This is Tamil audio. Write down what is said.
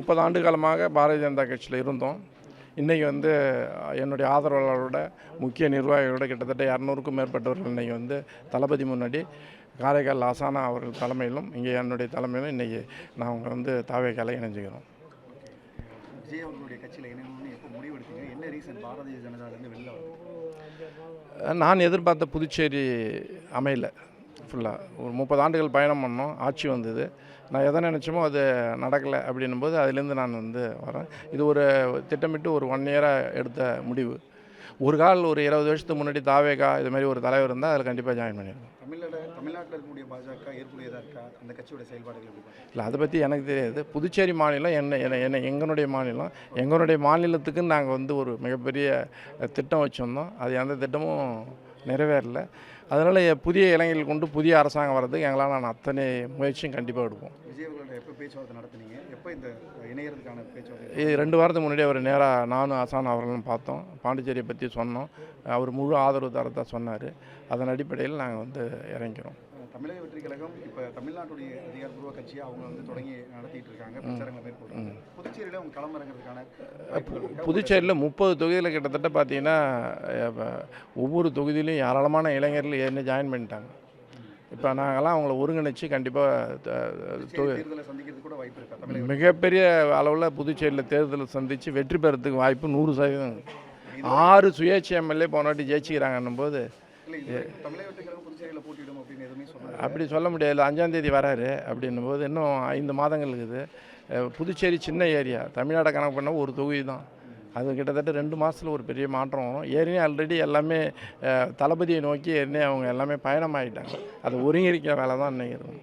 30 ஆண்டு காலமாக பாரதிய ஜனதா கட்சியில் இருந்தோம். இன்றைக்கி வந்து என்னுடைய ஆதரவாளரோட முக்கிய நிர்வாகிகளோட கிட்டத்தட்ட 200க்கும் மேற்பட்டவர்கள் இன்றைக்கி வந்து தளபதி முன்னாடி காரைக்கால் ஆசானா அவர்கள் தலைமையிலும் இங்கே என்னுடைய தலைமையிலும் இன்றைக்கி நாங்கள் வந்து தாவேக்கால இணைஞ்சுக்கிறோம். விஜய் அவர்களுடைய கட்சியில் இணையணும்னு எப்போ முடிவெடுத்தீங்க? என்ன ரீசன் பாரதிய ஜனதாவிலேருந்து வெளில வரும்? நான் எதிர்பார்த்த புதுச்சேரி அமையல. ஃபுல்லாக ஒரு 30 ஆண்டுகள் பயணம் பண்ணோம், ஆட்சி வந்தது. நான் எதை நினச்சோமோ அது நடக்கலை அப்படின்னும்போது அதுலேருந்து நான் வந்து வரேன். இது ஒரு திட்டமிட்டு ஒரு 1 இயராக எடுத்த முடிவு. ஒரு 20 வருஷத்துக்கு முன்னாடி தாவேகா இதுமாதிரி ஒரு தலைவர் இருந்தால் அதில் கண்டிப்பாக ஜாயின் பண்ணியிருக்கோம். தமிழ்நாட்டில் இருக்கக்கூடிய பாஜக ஏற்புடையதாக இருக்கா? அந்த கட்சியோட செயல்பாடுகள் இல்லை, அதை பற்றி எனக்கு தெரியாது. புதுச்சேரி மாநிலம் எங்களுடைய மாநிலம். எங்களுடைய மாநிலத்துக்குன்னு நாங்கள் வந்து ஒரு மிகப்பெரிய திட்டம் வச்சுருந்தோம். அது எந்த திட்டமும் நிறைவேறலை. அதனால் புதிய இளைஞர்கள் கொண்டு புதிய அரசாங்கம் வர்றதுக்கு எங்களால் அத்தனை முயற்சியும் கண்டிப்பாக எடுப்போம். விஜய் அவர்களோட எப்போ பேச்சுவார்த்தை நடத்துனீங்க? எப்போ இந்த இணையறதுக்கான பேச்சுவார்த்தை? 2 வாரத்துக்கு முன்னாடி அவர் நேராக நானும் ஆசான் அவர்களும் பார்த்தோம். பாண்டிச்சேரியை பற்றி சொன்னோம். அவர் முழு ஆதரவு தரதா சொன்னார். அதன் அடிப்படையில் நாங்கள் வந்து இறங்கிறோம். தமிழக வெற்றி கழகம் இப்போ தமிழ்நாட்டுடைய அதிகாரப்பூர்வ கட்சியை அவங்க வந்து தொடங்கி நடத்திட்டு இருக்காங்க, பிரச்சாரங்களை மேற்கொள்றாங்க. புதுச்சேரியில் அவங்க களமிறங்கிறதுக்கான புதுச்சேரியில் 30 தொகுதியில் கிட்டத்தட்ட பார்த்தீங்கன்னா ஒவ்வொரு தொகுதியிலையும் ஏராளமான இளைஞர்கள் என்ன ஜாயின் பண்ணிட்டாங்க. இப்போ நாங்கள்லாம் அவங்கள ஒருங்கிணைச்சு கண்டிப்பாக மிகப்பெரிய அளவில் புதுச்சேரியில் தேர்தலை சந்தித்து வெற்றி பெறத்துக்கு வாய்ப்பு 100%. 6 சுயேட்சை எம்எல்ஏ போனாட்டி ஜெயிச்சுக்கிறாங்கன்னும் போது அப்படி சொல்ல முடியாது. 5ஆம் தேதி வராரு அப்படின்னும் போது இன்னும் 5 மாதங்கள் இருக்குது. புதுச்சேரி சின்ன ஏரியா, தமிழ்நாட்டை கணக்கு பண்ண ஒரு தொகுதி தான். அது கிட்டத்தட்ட 2 மாதத்தில் ஒரு பெரிய மாற்றம் வரும். ஏற்கனவே ஆல்ரெடி எல்லாமே தளபதியை நோக்கி ஏற்கனவே அவங்க எல்லாமே பயணமாகிட்டாங்க. அதை ஒருங்கிணைக்கிற வேலை தான் இன்றைக்கி இருக்கும்.